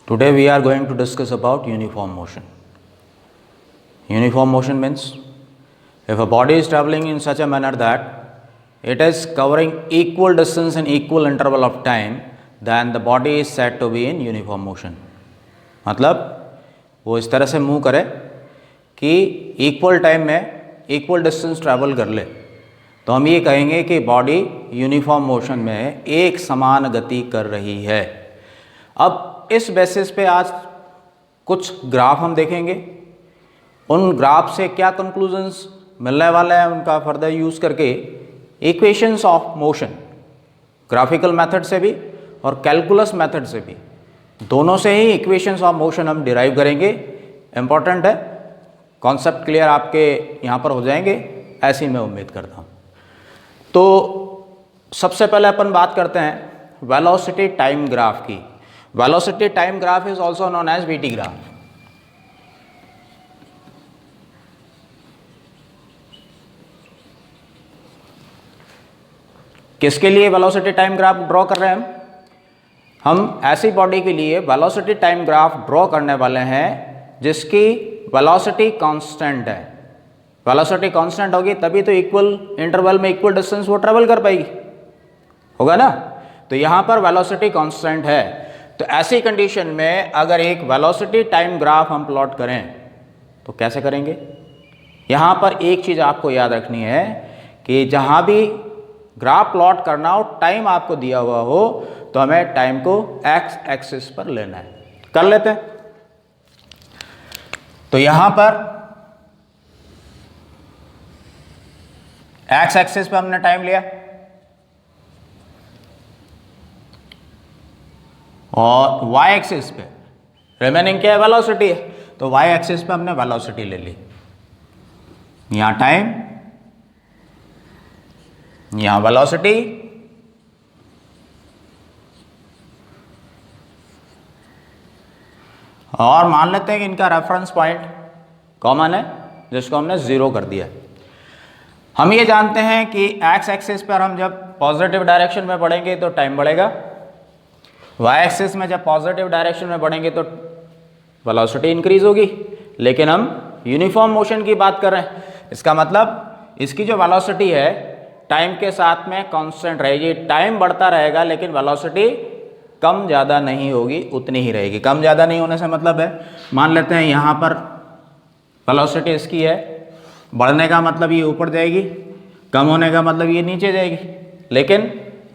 Today we are going to discuss about uniform motion. Uniform motion means if a body is traveling in such a manner that it is covering equal distance in equal interval of time, then the body is said to be in uniform motion. मतलब वो इस तरह से move करे कि equal time में equal distance travel कर ले, तो हम ये कहेंगे कि बॉडी यूनिफॉर्म मोशन में एक समान गति कर रही है। अब इस बेसिस पे आज कुछ ग्राफ हम देखेंगे, उन ग्राफ से क्या कंक्लूजन्स मिलने वाले हैं उनका फर्दर यूज़ करके equations of motion graphical method से भी और कैलकुलस मेथड से भी, दोनों से ही इक्वेशंस ऑफ मोशन हम डिराइव करेंगे। इम्पॉर्टेंट है, कॉन्सेप्ट क्लियर आपके यहाँ पर हो जाएंगे, ऐसी मैं उम्मीद करता हूँ। तो सबसे पहले अपन बात करते हैं वेलोसिटी टाइम ग्राफ की। Velocity time graph is also known as VT graph. किसके लिए वेलोसिटी टाइम ग्राफ ड्रॉ कर रहे हैं हम ऐसी बॉडी के लिए वेलोसिटी टाइम ग्राफ ड्रॉ करने वाले हैं जिसकी वेलोसिटी कांस्टेंट है। वेलोसिटी कांस्टेंट होगी तभी तो इक्वल इंटरवल में इक्वल डिस्टेंस वो ट्रेवल कर पाएगी, होगा ना। तो यहाँ पर वेलोसिटी कांस्टेंट है, तो ऐसी कंडीशन में अगर एक वेलोसिटी टाइम ग्राफ हम प्लॉट करें तो कैसे करेंगे। यहाँ पर एक चीज़ आपको याद रखनी है कि जहाँ भी ग्राफ प्लॉट करना हो, टाइम आपको दिया हुआ हो, तो हमें टाइम को एक्स एक्सिस पर लेना है। कर लेते हैं। तो यहाँ पर एक्स एक्सिस पे हमने टाइम लिया और वाई एक्सिस पे रिमेनिंग क्या है, वेलोसिटी है, तो वाई एक्सिस पे हमने वेलोसिटी ले ली। यहां टाइम, यहां वेलोसिटी, और मान लेते हैं कि इनका रेफरेंस पॉइंट कॉमन है जिसको हमने जीरो कर दिया। हम ये जानते हैं कि एक्स एक्सिस पर हम जब पॉजिटिव डायरेक्शन में बढ़ेंगे तो टाइम बढ़ेगा, वाई एक्सिस में जब पॉजिटिव डायरेक्शन में बढ़ेंगे तो वेलोसिटी इंक्रीज होगी। लेकिन हम यूनिफॉर्म मोशन की बात कर रहे हैं, इसका मतलब इसकी जो वेलोसिटी है टाइम के साथ में कांस्टेंट रहेगी। टाइम बढ़ता रहेगा लेकिन वेलोसिटी कम ज़्यादा नहीं होगी, उतनी ही रहेगी। कम ज़्यादा नहीं होने से मतलब है, मान लेते हैं यहाँ पर वेलोसिटी इसकी है, बढ़ने का मतलब ये ऊपर जाएगी, कम होने का मतलब ये नीचे जाएगी, लेकिन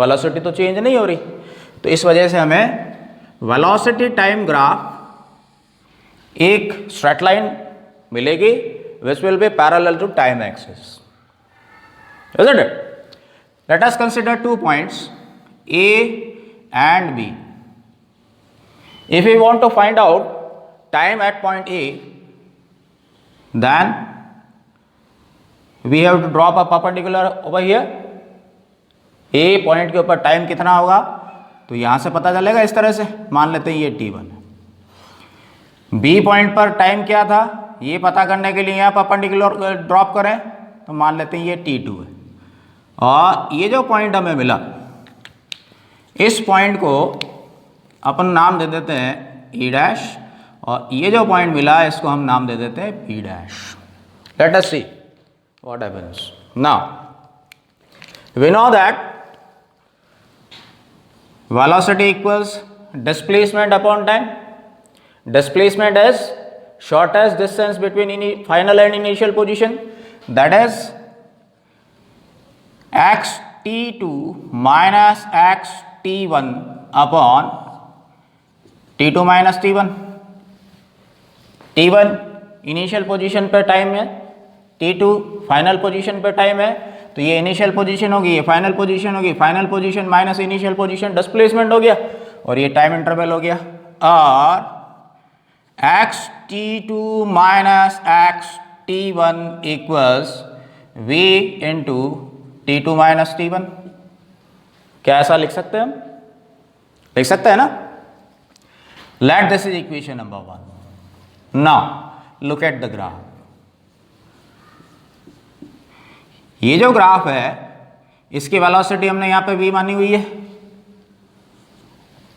वेलोसिटी तो चेंज नहीं हो रही। तो इस वजह से हमें वेलोसिटी टाइम ग्राफ एक स्ट्रेट लाइन मिलेगी which will be parallel to time axis, isn't it? Let us consider 2 points A and B. If we want to find out time at point A, then we have to drop a perpendicular over here. A point के ऊपर time कितना होगा तो यहां से पता चलेगा इस तरह से, मान लेते हैं ये T1 है। B पॉइंट पर टाइम क्या था ये पता करने के लिए यहां परपेंडिकुलर ड्रॉप करें तो मान लेते हैं ये T2 है, और ये जो पॉइंट हमें मिला इस पॉइंट को अपन नाम दे देते हैं E डैश, और ये जो पॉइंट मिला इसको हम नाम दे देते हैं B dash. Let us see what happens now. We know that velocity equals displacement upon time. Displacement is shortest distance between final and initial position, that is x t2 minus x t1 upon t2 minus t1। t1 initial position पर time है, t2 final position पर time है, तो ये initial position होगी, ये final position होगी। Final position minus initial position displacement हो गया, और ये टाइम इंटरवल हो गया। और x t2 minus x t1 equals v into t2 minus t1। क्या ऐसा लिख सकते हैं हम? लिख सकते हैं ना। Let this is equation number 1। Now look at the graph. ये जो ग्राफ है इसकी वेलोसिटी हमने यहां पे v मानी हुई है,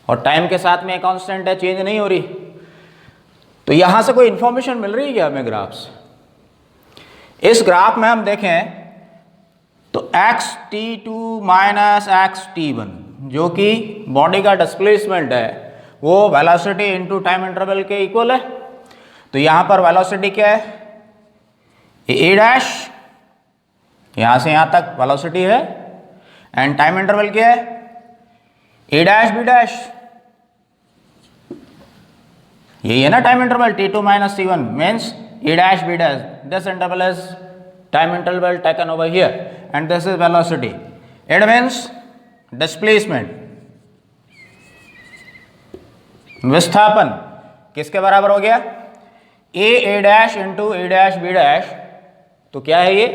और टाइम के साथ में कांस्टेंट है, चेंज नहीं हो रही। तो यहां से कोई इंफॉर्मेशन मिल रही है क्या हमें ग्राफ से? इस ग्राफ में हम देखें तो xt2 माइनस xt1 जो कि बॉडी का डिस्प्लेसमेंट है वो वेलोसिटी इनटू टाइम इंटरवल के इक्वल है। तो यहां पर वेलोसिटी क्या है? ए डैश, यहां से यहां तक वेलोसिटी है, एंड टाइम इंटरवल क्या है? ए डैश बी डैश, यही है ना time interval. t2 minus t1 means A dash B dash, this interval is time interval taken over here and this is velocity. It means displacement, विस्थापन किसके बराबर हो गया? A dash into A dash B dash. तो क्या है ये?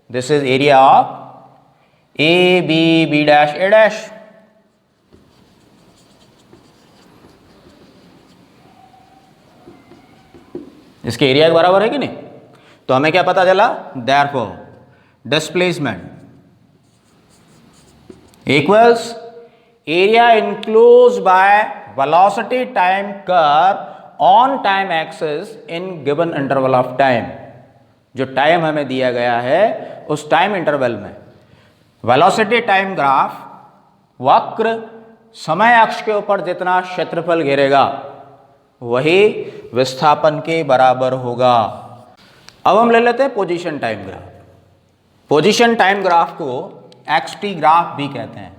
This is area of A B dash A dash. इसके एरिया के बराबर है कि नहीं? तो हमें क्या पता चला? Therefore displacement equals area enclosed by velocity time curve on time axis in given interval of time. जो टाइम हमें दिया गया है उस टाइम इंटरवल में वेलोसिटी टाइम ग्राफ वक्र समय अक्ष के ऊपर जितना क्षेत्रफल घेरेगा वही विस्थापन के बराबर होगा। अब हम ले लेते हैं position time graph. Position time graph को xt ग्राफ भी कहते हैं,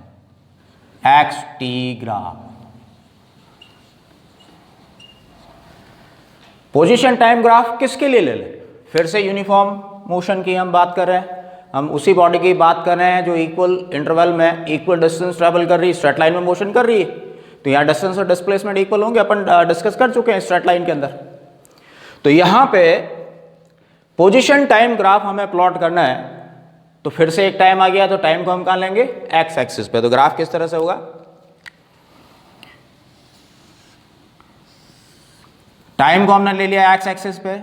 xt graph. Position time graph किसके लिए ले लें? फिर से यूनिफॉर्म मोशन की हम बात कर रहे हैं, हम उसी बॉडी की बात कर रहे हैं जो इक्वल इंटरवल में इक्वल डिस्टेंस ट्रेवल कर रही है, स्ट्रेट लाइन में मोशन कर रही है। तो यहाँ डिस्टेंस और डिस्प्लेसमेंट इक्वल होंगे, अपन डिस्कस कर चुके हैं स्ट्रेट लाइन के अंदर। तो यहाँ पे पोजीशन टाइम ग्राफ हमें प्लॉट करना है, तो फिर से एक टाइम आ गया, तो टाइम को हम कहाँ लेंगे? एक्स एक्सिस पे। तो ग्राफ किस तरह से होगा? टाइम को हमने ले लिया एक्स एक्सिस पे,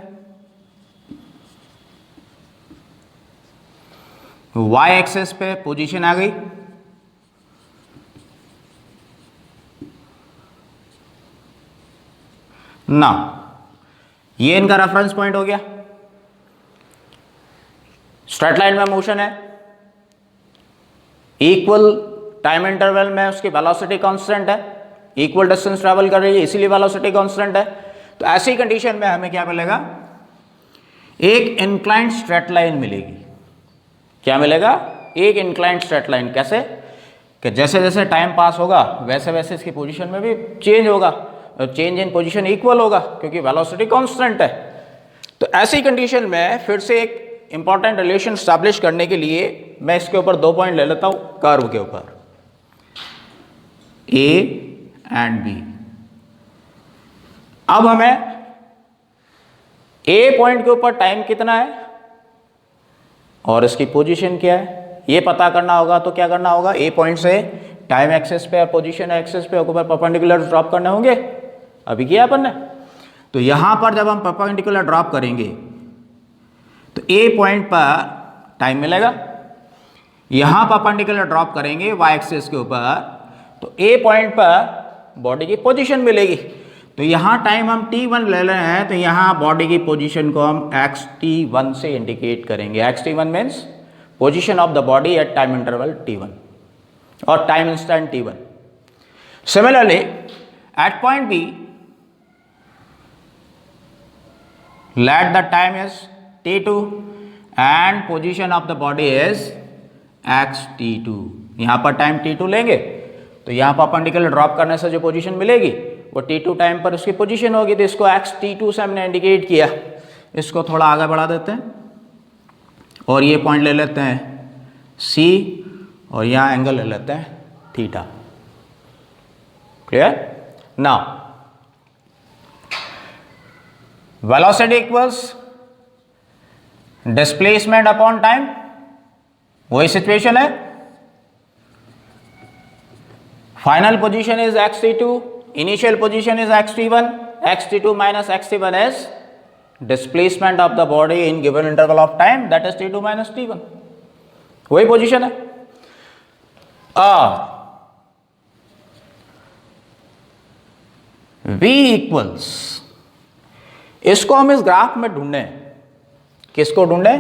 वाई एक्सिस पे पोजीशन आ गई, ना ये इनका रेफरेंस पॉइंट हो गया। स्ट्रेट लाइन में मोशन है, इक्वल टाइम इंटरवल में उसकी वेलोसिटी कांस्टेंट है, इक्वल डिस्टेंस ट्रैवल कर रही है इसीलिए वेलोसिटी कांस्टेंट है। तो ऐसी कंडीशन में हमें क्या मिलेगा? एक इंक्लाइंड स्ट्रेट लाइन मिलेगी। क्या मिलेगा? एक इंक्लाइंड स्ट्रेट लाइन। कैसे? कि जैसे जैसे टाइम पास होगा वैसे वैसे इसकी पोजीशन में भी चेंज होगा, चेंज इन पोजीशन इक्वल होगा क्योंकि वेलोसिटी कांस्टेंट है। तो ऐसी कंडीशन में फिर से एक इंपॉर्टेंट रिलेशन स्टैब्लिश करने के लिए मैं इसके ऊपर 2 पॉइंट ले लेता हूं कर्व के ऊपर, ए एंड बी। अब हमें ए पॉइंट के ऊपर टाइम कितना है और इसकी पोजीशन क्या है ये पता करना होगा। तो क्या करना होगा? ए पॉइंट से टाइम एक्सिस पे और पोजीशन एक्सिस पे ऊपर परपेंडिकुलर ड्रॉप करने होंगे। अभी किया अपन ने। तो यहां पर जब हम परपेंडिकुलर ड्रॉप करेंगे तो ए पॉइंट पर टाइम मिलेगा, यहां परपेंडिकुलर ड्रॉप करेंगे वाई एक्सिस के ऊपर तो ए पॉइंट पर बॉडी की पोजीशन मिलेगी। तो यहां टाइम हम t1 ले रहे हैं, तो यहां बॉडी की पोजीशन को हम xt1 से इंडिकेट करेंगे। xt1 means position of the body at time interval t1 और time instant t1। Similarly at point b let the time is t2 and position of the body is xt2। यहां पर time t2 लेंगे तो यहां पर perpendicular drop करने से जो पोजीशन मिलेगी वो t2 टाइम पर उसकी पोजीशन होगी। तो इसको xt2 से हमने इंडिकेट किया। इसको थोड़ा आगे बढ़ा देते हैं और ये पॉइंट ले लेते हैं c और यहां एंगल ले लेते हैं theta. Clear? Now velocity equals displacement upon time, वही सिचुएशन है। Final position is xt2, initial position is xt1, xt2 minus xt1 is displacement of the body in given interval of time, that is t2 minus t1, वही position है। v equals, इसको हम इस graph में ढूंढें, किसको ढूंढें,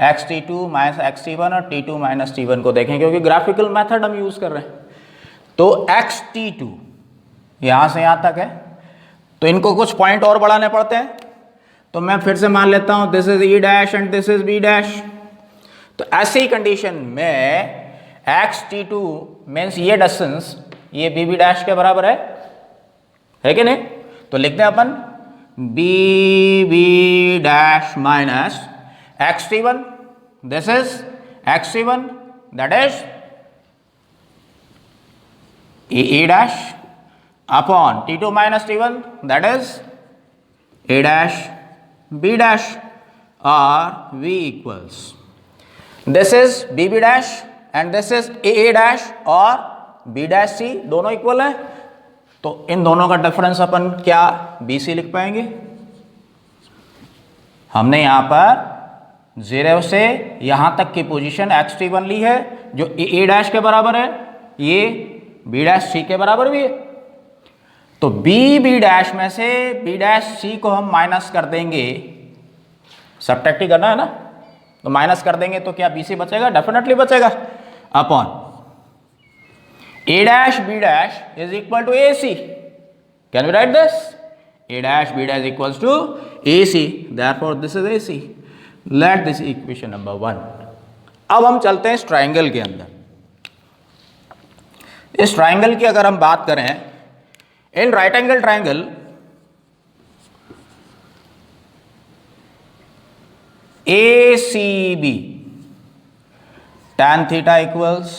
xt2 माइनस xt1 और t2 माइनस t1 को देखें, क्योंकि ग्राफिकल मेथड हम यूज कर रहे हैं। तो xt2 यहां से यहां तक है, तो इनको कुछ पॉइंट और बढ़ाने पड़ते हैं। तो मैं फिर से मान लेता हूं this is e dash and this is b dash. तो ऐसी कंडीशन में xt2 मीन्स ये डिस्टेंस ये bb डैश के बराबर है कि नहीं? तो लिखते हैं अपन bb dash minus xt1, this is xt1 that is e dash upon t2 minus t1 that is a dash b dash, और v equals this is bb dash and this is a dash और b dash c, दोनों equal है। तो इन दोनों का difference अपन क्या bc लिख पाएंगे? हमने यहां पर 0 से यहां तक की पोजीशन xt1 ली है जो a डैश के बराबर है, ये b डैश c के बराबर भी है। तो b डैश में से b डैश c को हम माइनस कर देंगे, सबट्रैक्ट ही करना है ना, तो माइनस कर देंगे तो क्या bc बचेगा? डेफिनेटली बचेगा, upon a dash b dash is equal to ac। Can we write this? a dash b dash equals to ac, therefore this is ac। Let this equation number 1। अब हम चलते हैं इस ट्राइंगल के अंदर। इस ट्राइंगल की अगर हम बात करें, in right angle triangle ACB tan theta equals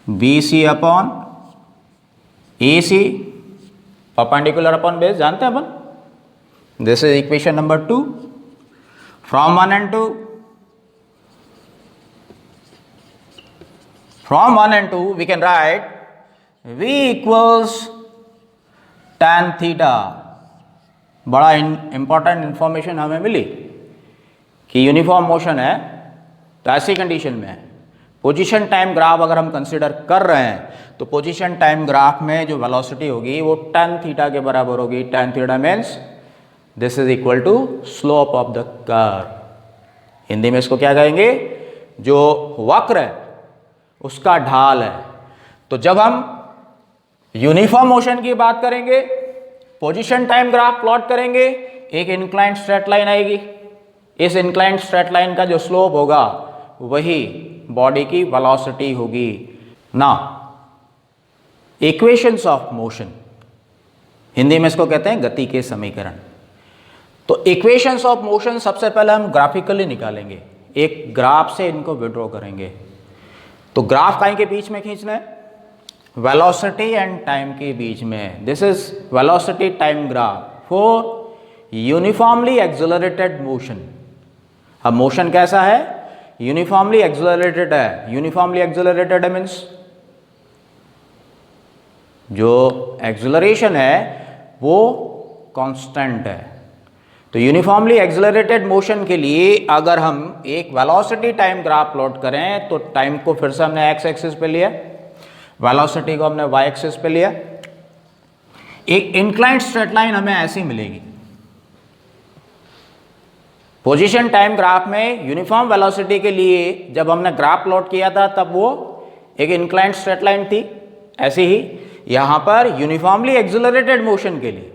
BC upon AC perpendicular upon base, जानते हैं अपन। This is equation number 2 from 1 and 2। From 1 and 2 we can write V equals tan theta। बड़ा इंपॉर्टेंट इंफॉर्मेशन हमें मिली कि uniform motion है, तो ऐसी condition में पोजीशन टाइम ग्राफ अगर हम कंसीडर कर रहे हैं तो पोजीशन टाइम ग्राफ में जो वेलोसिटी होगी वो tan थीटा के बराबर होगी। tan theta means this is equal to slope of the curve. Hindi में इसको क्या कहेंगे? जो वक्र है उसका ढाल है। तो जब हम यूनिफॉर्म मोशन की बात करेंगे, पोजीशन टाइम ग्राफ प्लॉट करेंगे, एक इंक्लाइंड स्ट्रेट लाइन आएगी। इस इंक्लाइंड स्ट्रेट लाइन का जो स्लोप होगा वही बॉडी की वेलोसिटी होगी। ना इक्वेशंस ऑफ मोशन, हिंदी में इसको कहते हैं गति के समीकरण। तो इक्वेशंस ऑफ मोशन सबसे पहले हम ग्राफिकली निकालेंगे, एक ग्राफ से इनको विड्रॉ करेंगे। तो ग्राफ कहीं के बीच में खींचना है, वेलोसिटी एंड टाइम के बीच में। This is velocity time graph for uniformly accelerated motion. अब मोशन कैसा है? यूनिफॉर्मली एक्सेलरेटेड है। यूनिफॉर्मली एक्सेलरेटेड है मीन्स जो एक्सेलरेशन है वो कांस्टेंट है। तो यूनिफॉर्मली एक्सेलरेटेड मोशन के लिए अगर हम एक वेलोसिटी टाइम ग्राफ प्लॉट करें तो टाइम को फिर से हमने एक्स एक्सिस पे लिया, वेलोसिटी को हमने वाई एक्सिस पे लिया। एक इंक्लाइंड स्ट्रेट लाइन हमें ऐसी मिलेगी। पोजीशन टाइम ग्राफ में यूनिफॉर्म वेलोसिटी के लिए जब हमने ग्राफ प्लॉट किया था तब वो एक इंक्लाइंड स्ट्रेट लाइन थी। ऐसे ही यहां पर यूनिफॉर्मली एक्सेलरेटेड मोशन के लिए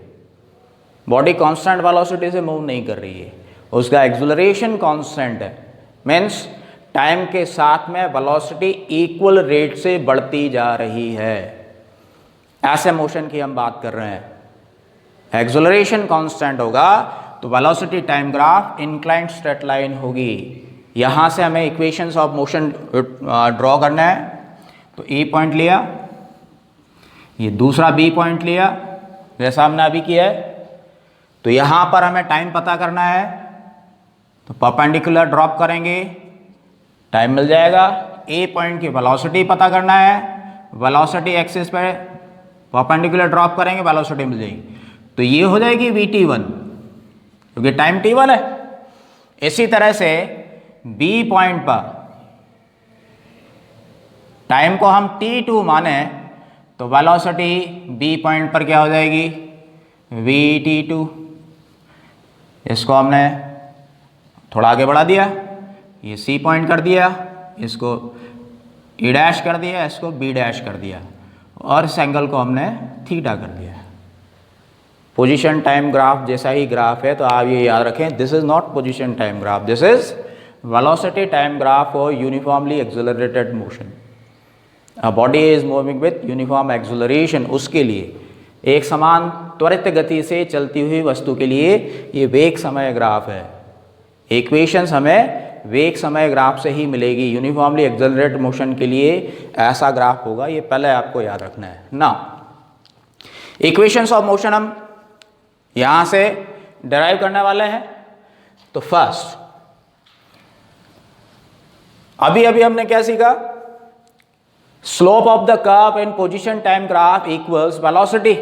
बॉडी कांस्टेंट वेलोसिटी से मूव नहीं कर रही है, उसका एक्सेलरेशन कांस्टेंट है। मीन्स टाइम के साथ में वेलोसिटी इक्वल रेट से बढ़ती जा रही है। ऐसे मोशन की हम बात कर रहे हैं। एक्सेलरेशन कांस्टेंट होगा तो velocity time graph inclined straight line होगी। यहां से हमें इक्वेशंस ऑफ मोशन ड्रॉ करना है। तो ए पॉइंट लिया, ये दूसरा बी पॉइंट लिया जैसा हमने अभी किया है। तो यहां पर हमें टाइम पता करना है, तो परपेंडिकुलर ड्रॉप करेंगे, टाइम मिल जाएगा। ए पॉइंट की वेलोसिटी पता करना है, वेलोसिटी एक्सिस पे परपेंडिकुलर ड्रॉप करेंगे, वेलोसिटी मिल जाएगी। तो ये हो जाएगी VT1 क्योंकि टाइम T1 है। इसी तरह से बी पॉइंट पर टाइम को हम t2 माने तो वेलोसिटी b पॉइंट पर क्या हो जाएगी, vt2। इसको हमने थोड़ा आगे बढ़ा दिया, ये c पॉइंट कर दिया, इसको e डैश कर दिया, इसको b डैश कर दिया, और इस एंगल को हमने थीटा कर दिया। पोजीशन टाइम ग्राफ जैसा ही ग्राफ है, तो आप ये याद रखें, this is not position time graph, this is velocity time graph for uniformly accelerated motion. A body is moving with uniform acceleration, उसके लिए एक समान त्वरित गति से चलती हुई वस्तु के लिए ये वेग समय ग्राफ है। इक्वेशंस हमें वेग समय ग्राफ से ही मिलेगी। यूनिफॉर्मली एक्सेलरेटेड मोशन के लिए ऐसा ग्राफ होगा, ये पहले आपको याद रखना है ना। इक्वेशंस ऑफ मोशन हम यहां से डिराइव करने वाले हैं। तो फर्स्ट, अभी हमने क्या सीखा, slope of the curve in position time graph equals velocity.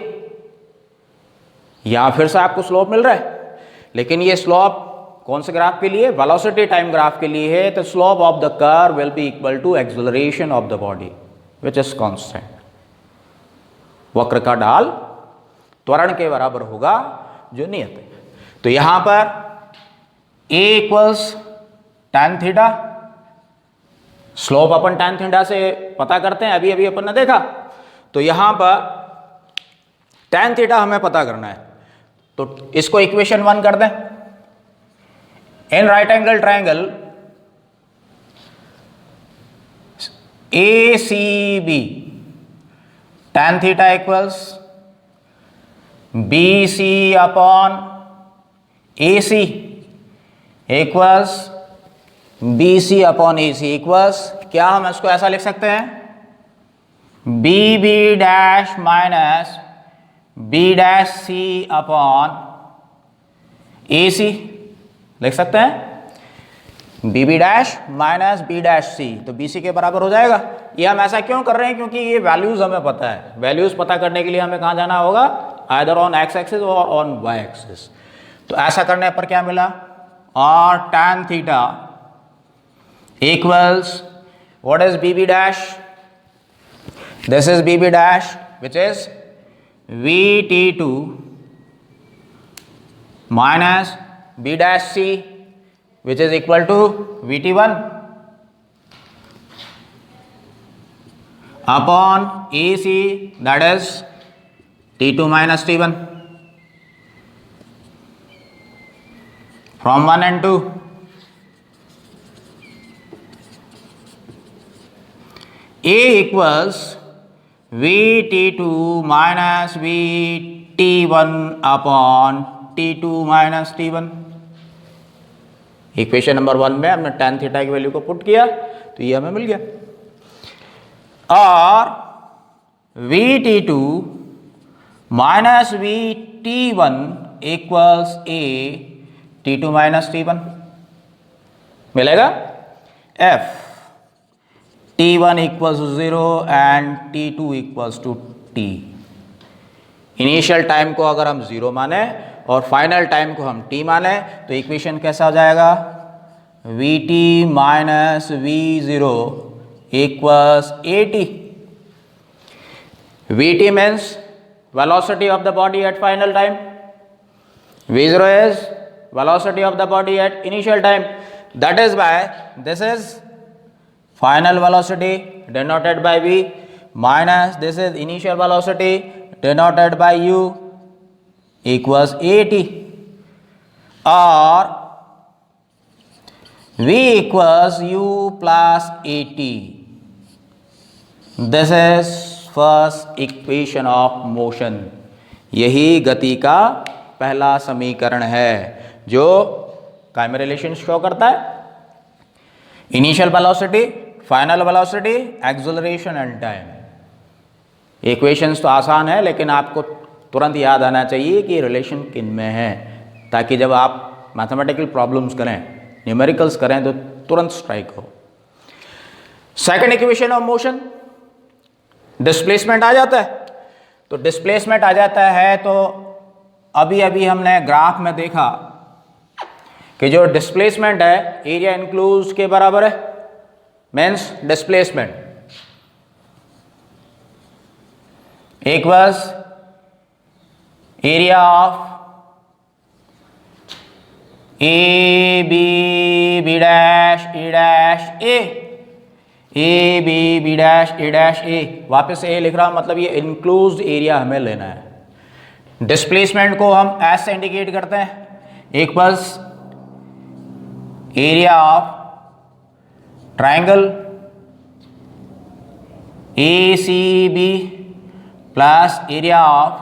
यहां फिर से आपको स्लोप मिल रहा है, लेकिन ये स्लोप कौन से ग्राफ के लिए, वेलोसिटी टाइम ग्राफ के लिए है। तो slope of the curve will be equal to acceleration of the body which is constant. वक्र का ढाल त्वरण के बराबर होगा जो नियत है। तो यहां पर a equals tan theta, slope upon tan theta से पता करते हैं, अभी अपन ने देखा। तो यहां पर tan थीटा हमें पता करना है, तो इसको इक्वेशन 1 कर दें। इन right angle triangle ACB tan theta equals BC upon AC equals BC upon AC equals, क्या हम इसको ऐसा लिख सकते हैं, BB dash minus B dash C upon AC लिख सकते हैं, BB dash minus B dash C, तो BC के बराबर हो जाएगा। ये हम ऐसा क्यों कर रहे हैं, क्योंकि ये वैल्यूज हमें पता है। वैल्यूज पता करने के लिए हमें कहाँ जाना होगा, आइदर ऑन x एक्सिस और ऑन y एक्सिस। तो ऐसा करने पर क्या मिला, और tan theta equals what is BB dash, this is BB dash which is VT2 minus B dash C which is equal to VT1 upon AC, that is T2 minus T1 from 1 and 2. A equals VT2 minus VT1 upon T2 minus T1। Equation number 1 में हमने tan theta की value को put किया, तो ये हमें मिल गया। और VT2 minus VT1 equals A T2 minus T1 मिलेगा। F T1 equals to 0 and T2 equals to T। Initial time को अगर हम 0 माने और फाइनल टाइम को हम t माने, तो इक्वेशन कैसा हो जाएगा, Vt minus V0 equals AT। Vt means velocity of the body eight final time, V0 is velocity of the body at initial time. That is by this is final velocity denoted by V minus this is initial velocity denoted by U equals AT, और V equals U plus AT। This is first equation of motion. यही गति का पहला समीकरण है जो crime relation show करता है, initial velocity, final velocity, acceleration and time. Equations तो आसान है, लेकिन आपको तुरंत याद आना चाहिए कि रिलेशन किन में है, ताकि जब आप मैथमेटिकल प्रॉब्लम्स करें, न्यूमेरिकल्स करें, तो तुरंत स्ट्राइक हो। Second equation of motion, displacement आ जाता है। तो डिस्प्लेसमेंट आ जाता है, तो अभी हमने ग्राफ में देखा कि जो डिस्प्लेसमेंट है एरिया इंक्लूज के बराबर है, means displacement equals area of A B dash A dash A B dash A dash A, वापस ए लिख रहा हूं, मतलब ये इंक्लोज्ड एरिया हमें लेना है। डिस्प्लेसमेंट को हम एस से इंडिकेट करते हैं, equals area of triangle A C B plus area of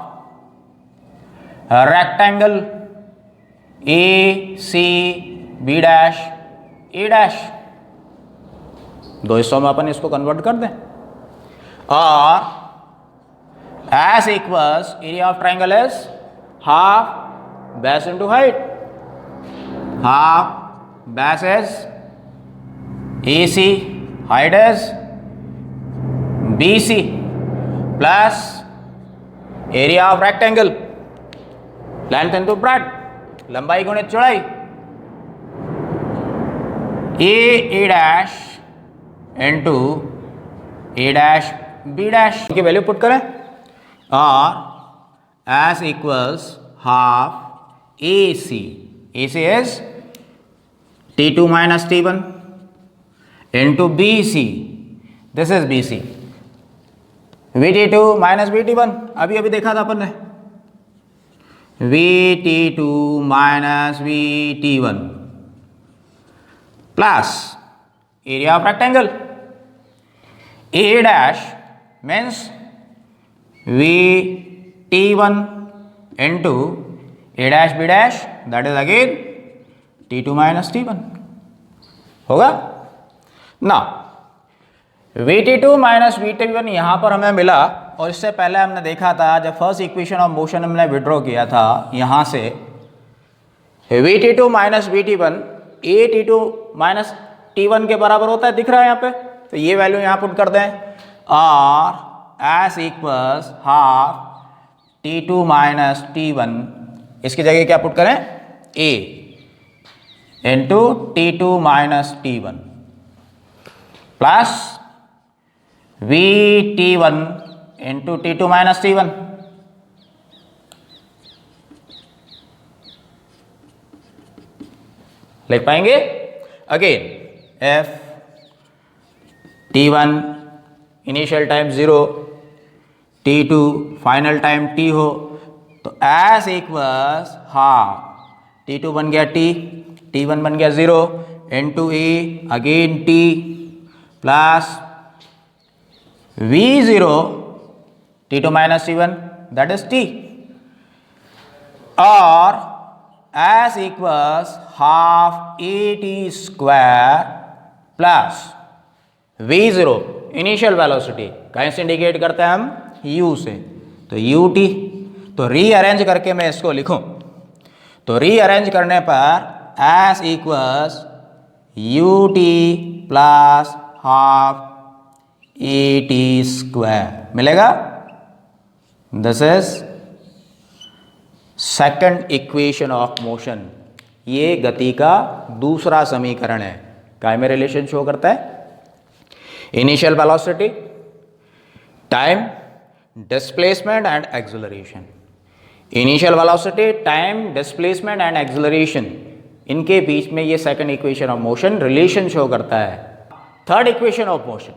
rectangle A C B dash A dash. दो हिस्सों में अपन इसको कन्वर्ट कर दें, और S equals area of triangle is half base into height, half base is A C, height is B C, plus area of rectangle length into breadth, लंबाई गुणित चौड़ाई, A dash into A dash B dash की value put करें, और S equals half A C is T2 minus T1 into B C, this is B C, VT2 minus VT1 अभी अभी देखा था अपन ने, VT2 minus VT1 plus area of rectangle A dash means VT1 into A dash B dash, that is again T2 minus T1 होगा ना। VT2 minus VT1 यहां पर हमें मिला, और इससे पहले हमने देखा था जब फर्स्ट इक्वेशन ऑफ मोशन हमने विड्रॉ किया था, यहां से VT2 minus VT1 T2 minus T1 के बराबर होता है, दिख रहा है यहाँ पे, तो ये वैल्यू यहाँ पुट कर दें, और S equals half T2 minus T1, इसकी जगह क्या पुट करें, A into T2 minus T1 plus VT1 into T2 minus T1, लिख पाएंगे again, F T1 initial time 0, T2 final time T हो, तो S इक्वल्स हाफ T2 बन गया T, T1 बन गया 0 into A again T plus V0 T2 minus T1 that is T, और S equals half AT square plus V0 initial velocity कहीं से indicate करते हैं हम, U से, तो UT, तो रीअरेंज करके मैं इसको लिखूं, तो रीअरेंज करने पर S equals UT plus half AT square मिलेगा। This is second equation of motion, ये गति का दूसरा समीकरण है, काय में रिलेशन शो करता है, initial velocity, time, displacement and acceleration. Initial velocity, time, displacement and acceleration, इनके बीच में ये second equation of motion relation show करता है। Third equation of motion,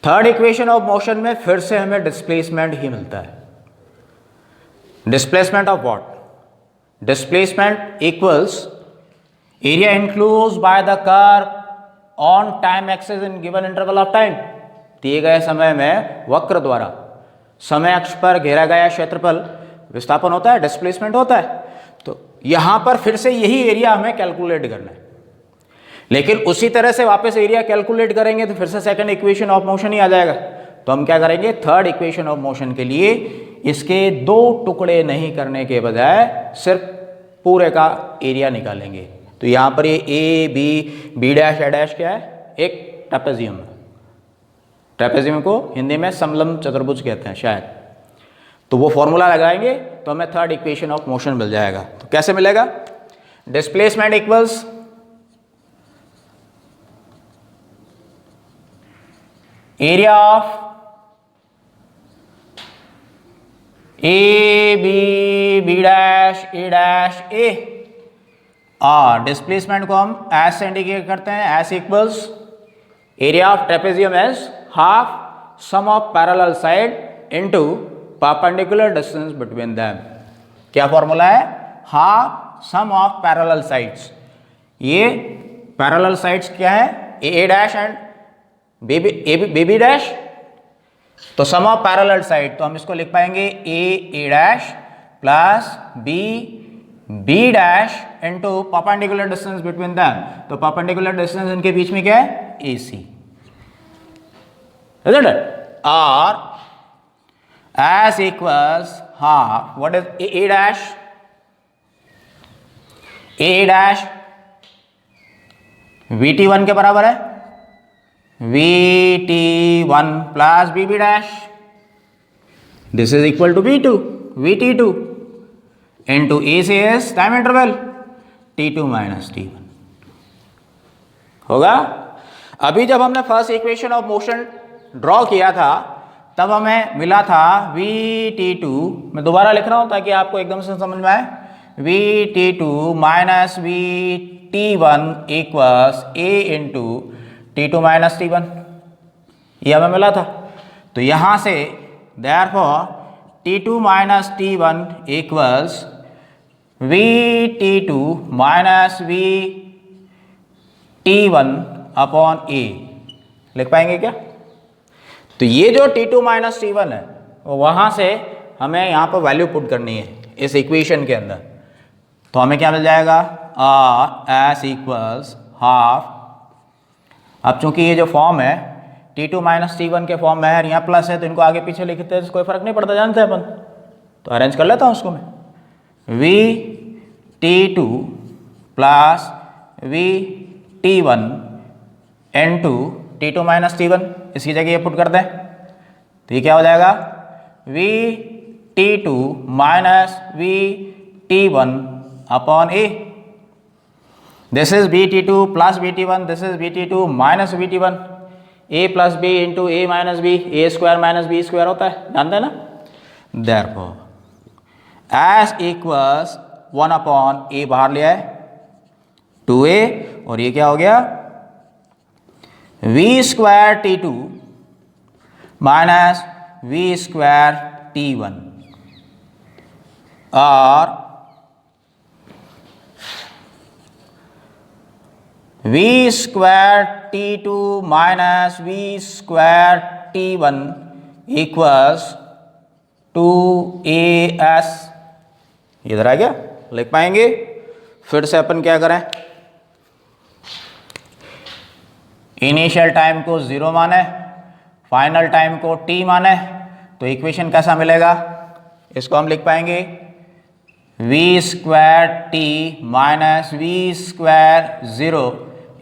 third equation of motion में फिर से हमें डिस्प्लेसमेंट ही मिलता है। Displacement of what, displacement equals area enclosed by the curve on time axis in given interval of time, दिए गए समय में वक्र द्वारा समय अक्ष पर घेरा गया क्षेत्रफल विस्थापन होता है, डिस्प्लेसमेंट होता है। तो यहां पर फिर से यही एरिया हमें कैलकुलेट करना है, लेकिन उसी तरह से वापस एरिया कैलकुलेट करेंगे तो फिर से सेकंड इक्वेशन ऑफ मोशन ही आ जाएगा। तो हम क्या करेंगे, थर्ड इक्वेशन ऑफ मोशन के लिए इसके दो टुकड़े नहीं करने के बजाय सिर्फ पूरे का एरिया निकालेंगे। तो यहां पर ये A B B dash A dash क्या है, एक ट्रेपेजियम है। ट्रेपेजियम को हिंदी में समलंब चतुर्भुज कहते हैं शायद। तो वो फॉर्मूला लगाएंगे तो हमें थर्ड इक्वेशन ऑफ मोशन मिल जाएगा। तो कैसे मिलेगा, displacement equals area of A B B dash A और डिस्प्लेसमेंट को हम एस से इंडिकेट करते हैं, S equals area of trapezium as half sum of parallel side into perpendicular distance between them. क्या फॉर्मूला है? Half sum of parallel sides. ये parallel sides क्या है? A dash and B dash. तो sum of parallel side, तो हम इसको लिख पाएंगे A dash plus B dash into perpendicular distance between them. तो परपेंडिकुलर डिस्टेंस इनके बीच में क्या है? ए सी, isn't it? और as equals half, what is a dash? a dash VT1 के बराबर है, VT1 plus BB dash, this is equal to V2 VT2 into A से S time interval T2 minus T1 होगा। अभी जब हमने first equation of motion draw किया था तब हमें मिला था VT2, मैं दोबारा लिख रहा हूं ताकि आपको एकदम से समझ में आए, VT2 minus VT1 equals A into T2 minus T1, ये हमें मिला था। तो यहां से therefore T2 minus T1 equals VT2 minus VT1 upon A, लिख पाएंगे क्या? तो ये जो T2 माइनस T1 है वो वहां से हमें यहां पर वैल्यू पुट करनी है इस इक्वेशन के अंदर। तो हमें क्या मिल जाएगा? S equals half. अब चूंकि ये जो फॉर्म है T2 माइनस T1 के फॉर्म में है, यहाँ प्लस है, तो इनको आगे पीछे लिखते हैं, कोई फर्क नहीं पड़ता, जानते हैं अपन। तो अरेंज कर लेता हूँ उसको मैं, VT2 plus VT1 into T2 minus T1, इसकी जगह ये पुट कर दें तो ये क्या हो जाएगा? VT2 minus VT1 upon A, this is VT2 plus VT1, this is VT2 minus VT1, A plus B into A minus B, A square minus B square होता है, जानते हैं ना। Therefore S equals 1 upon A बाहर लिया है 2A, और ये क्या हो गया? V square T2 minus V square T1 और V square T2 minus V square T1 equals 2AS, इधर आ गया, लिख पाएंगे। फिर से अपन क्या करें? इनिशियल टाइम को 0 माने, फाइनल टाइम को t माने, तो इक्वेशन कैसा मिलेगा? इसको हम लिख पाएंगे v square t minus v square 0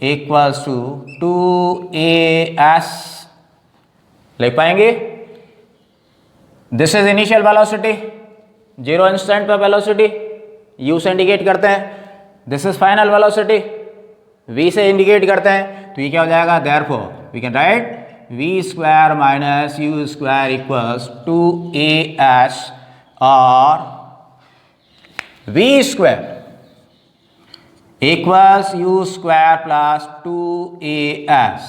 equals to 2as, लिख पाएंगे। This is initial velocity, 0 instant पे वेलोसिटी u से इंडिकेट करते हैं। This is final velocity, v से इंडिकेट करते हैं। तो ये क्या हो जाएगा? Therefore we can write v square minus u square equals 2as, और v square equals u square plus 2as।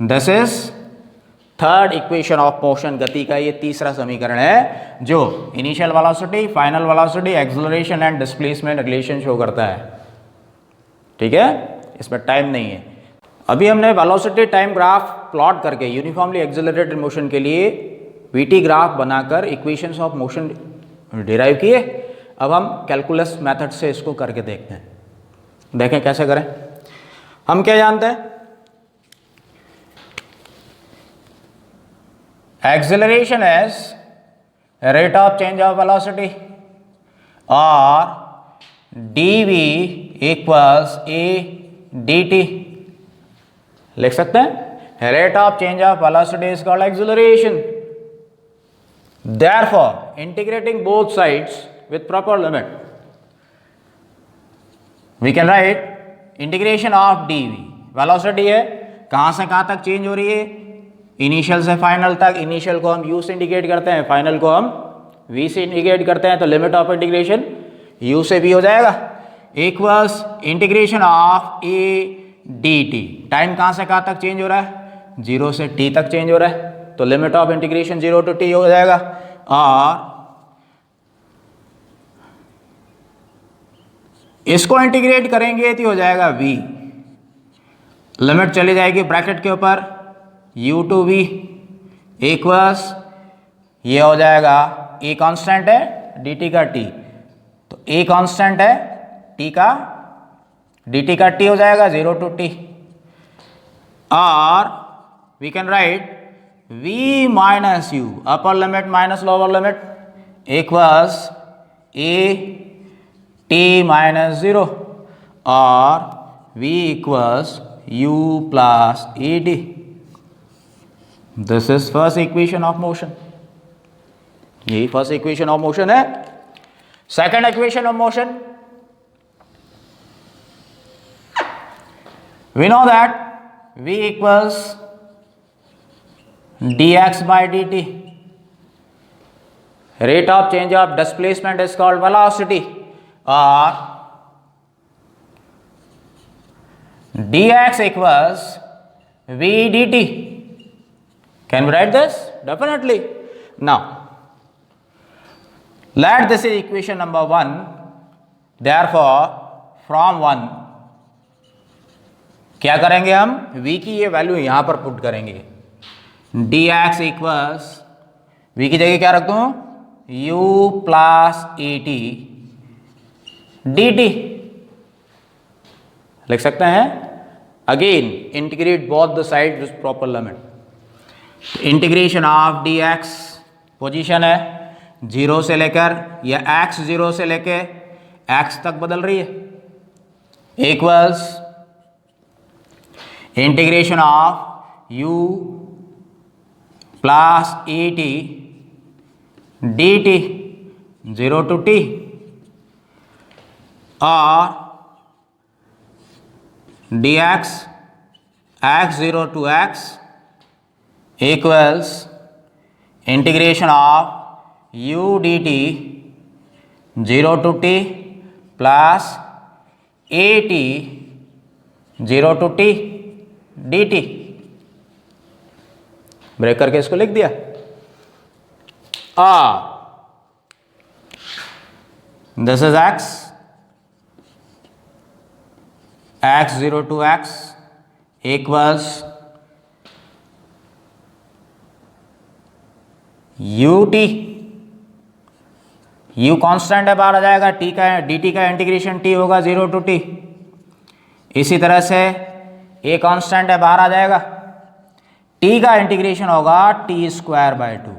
This is third equation of motion, गति का ये तीसरा समीकरण है जो initial velocity, final velocity, acceleration and displacement relation show करता है। ठीक है, इसमें टाइम नहीं है। अभी हमने वेलोसिटी टाइम ग्राफ प्लॉट करके यूनिफॉर्मली एक्सेलरेटेड मोशन के लिए वीटी ग्राफ बनाकर इक्वेशंस ऑफ मोशन डिराइव किए। अब हम कैलकुलस मेथड से इसको करके देखते हैं, देखें कैसे करें। हम क्या जानते हैं? Acceleration is rate of change of velocity और dv इक्वल्स a dt, लिख सकते हैं। Rate of change of velocity is called acceleration. Therefore integrating both sides with proper limit, we can write integration of dv, velocity है, कहां से कहां तक change हो रही है? इनिशियल से फाइनल तक। इनिशियल को हम u से इंडिकेट करते हैं, फाइनल को हम v से इंटीग्रेट करते हैं तो लिमिट ऑफ इंटीग्रेशन u से v हो जाएगा equals integration of a dt। Time कहाँ से कहाँ तक चेंज हो रहा है, 0 से t तक चेंज हो रहा है, तो limit of integration 0 to t हो जाएगा। और इसको इंटीग्रेट करेंगे तो हो जाएगा v, लिमिट चली जाएगी ब्रैकेट के ऊपर u to v इक्वल्स ये हो जाएगा a कांस्टेंट है dt का t, तो a कांस्टेंट है t का dt का t हो जाएगा 0 to t। और we can write v minus u upper limit minus lower limit equals a t minus 0 और v equals u plus A D. This is first equation of motion, यही first equation of motion है। Second equation of motion, we know that v equals dx by dt, rate of change of displacement is called velocity, or dx equals v dt. Can we write this? Definitely. Now let this is equation number 1, therefore from 1 क्या करेंगे हम, v की ये value यहां पर put करेंगे, dx equals v की जगह क्या रख दूं, u plus A T dt लिख सकते हैं। Again integrate both the side with proper limit, integration of dx position है 0 से लेकर या x 0 से लेके x तक बदल रही है equals integration of u plus A T D T 0 to t और dx x 0 to x equals integration of u dt 0 to t plus A T 0 to t dt। Break करके इसको लिख दिया। This is x 0 to x equals ut, u constant है बाहर आ जाएगा, t का dt का इंटीग्रेशन t होगा 0 to t। इसी तरह से a कांस्टेंट है बाहर आ जाएगा, t का इंटीग्रेशन होगा t square by 2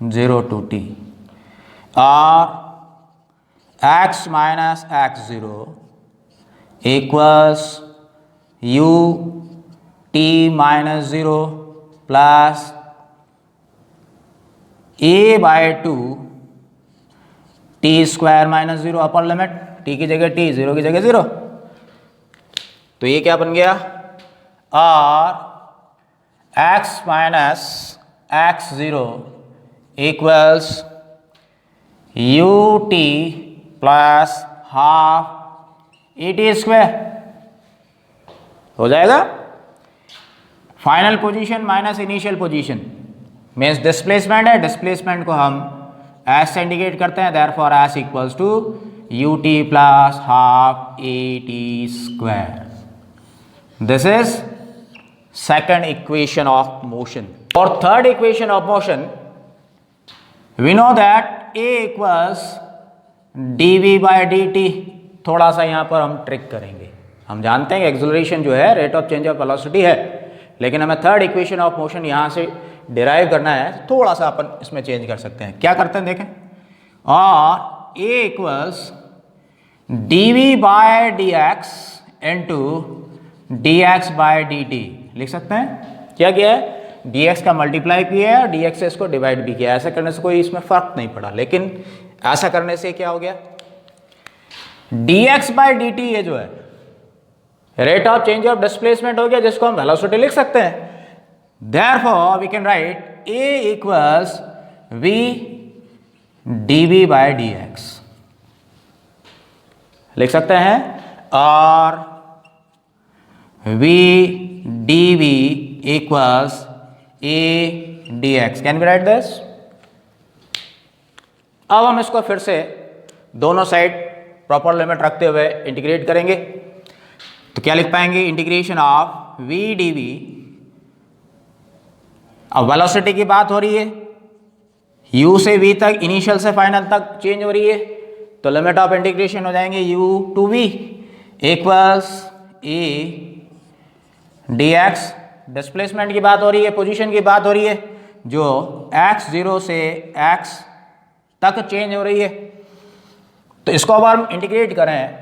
0 to t और x minus x 0 equals u t minus 0 plus a by 2 t square minus 0 upper limit, t की जगह t 0 की जगह 0, तो ये क्या बन गया, और x minus x 0 equals u t plus half A T square हो जाएगा। Final position minus initial position means displacement है, डिस्प्लेसमेंट को हम एस से इंडिकेट करते हैं, therefore S equals to U T plus half A T square. This is second equation of motion. और third equation of motion, we know that A equals D V by D T. थोड़ा सा यहाँ पर हम trick करेंगे, हम जानते हैं कि एक्सेलरेशन जो है rate of change of velocity है, लेकिन हमें थर्ड इक्वेशन ऑफ मोशन यहाँ से डिराइव करना है, तो थोड़ा सा अपन इसमें चेंज कर सकते हैं। क्या करते हैं देखें, और A equals D V by D X into D X by D T लिख सकते हैं। क्या किया है, डी एक्स का मल्टीप्लाई किया है और डी एक्स से इसको डिवाइड भी किया है। ऐसा करने से कोई इसमें फर्क नहीं पड़ा, लेकिन ऐसा करने से क्या हो गया, D X by D T ये जो है rate of change of displacement हो गया, जिसको हम वेलोसिटी लिख सकते हैं। Therefore we can write A equals V dv by dx लिख सकते हैं, और v dv equals a dx। Can be write this. अब हम इसको फिर से दोनों साइड प्रॉपर लिमिट रखते हुए इंटीग्रेट करेंगे, तो क्या लिख पाएंगे, इंटीग्रेशन ऑफ v dv। अब वेलोसिटी की बात हो रही है, u से v तक, इनिशियल से फाइनल तक चेंज हो रही है, तो लिमिट ऑफ इंटीग्रेशन हो जाएंगे u to v equals a dx। Displacement की बात हो रही है, पोजीशन की बात हो रही है, जो x0 से x तक चेंज हो रही है। तो इसको अब हम इंटीग्रेट करें,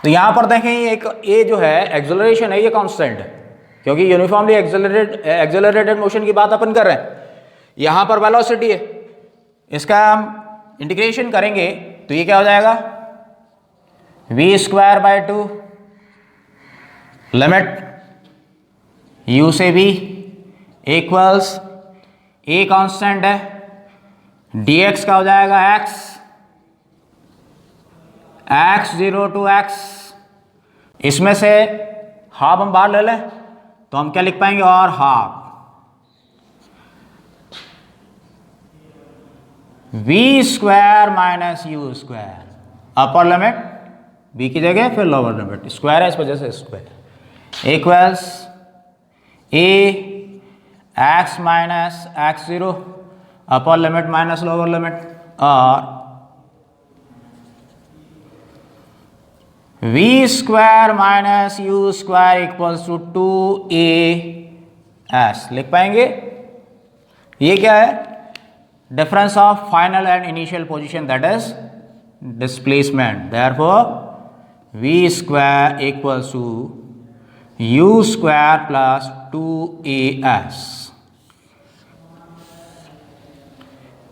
तो यहां पर देखें एक a जो है एक्सेलरेशन है, ये कांस्टेंट है, क्योंकि यूनिफॉर्मली एक्सेलरेटेड मोशन की बात अपन कर रहे हैं। यहां पर वेलोसिटी है, इसका हम इंटीग्रेशन करेंगे तो ये क्या हो जाएगा, v square by 2 limit u से v इक्वल्स a कांस्टेंट है, dx का हो जाएगा x0 टू x। इसमें से हाफ हम बाहर ले लें तो हम क्या लिख पाएंगे, और half v square minus U square, upper limit b की जगह फिर लोअर लिमिट, स्क्वायर है इस वजह से square, equals a x minus x0, upper limit minus lower limit, और v square minus U square equals to 2as लिख पाएंगे। ये क्या है, difference of final and initial position, that is displacement. Therefore v square equals to u square plus 2as।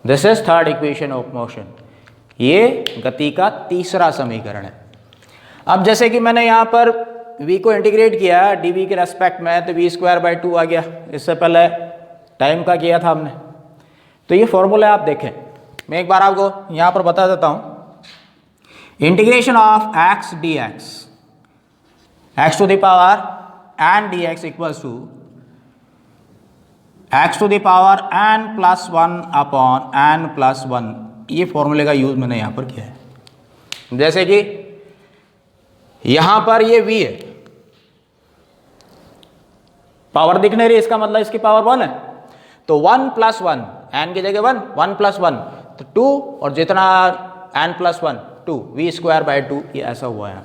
This is third equation of motion. ये गति का तीसरा समीकरण है। अब जैसे कि मैंने यहाँ पर v को इंटीग्रेट किया dv के रेस्पेक्ट में, तो v स्क्वायर बाई 2 आ गया। इससे पहले टाइम का किया था हमने, तो ये फॉर्मूला आप देखें, मैं एक बार आपको यहाँ पर बता देता हूँ। Integration of x dx, x to the power n dx equals to x to the power n plus 1 upon n plus 1। ये फॉर्मूले का यूज मैंने यहाँ पर किया है। जैसे कि यहां पर ये v है, पावर दिख नहीं रही, इसका मतलब इसकी पावर 1 है, तो 1 प्लस 1, n की जगह 1, 1 प्लस 1 तो 2, और जितना n plus 1 2, v square by 2, ये ऐसा हुआ है।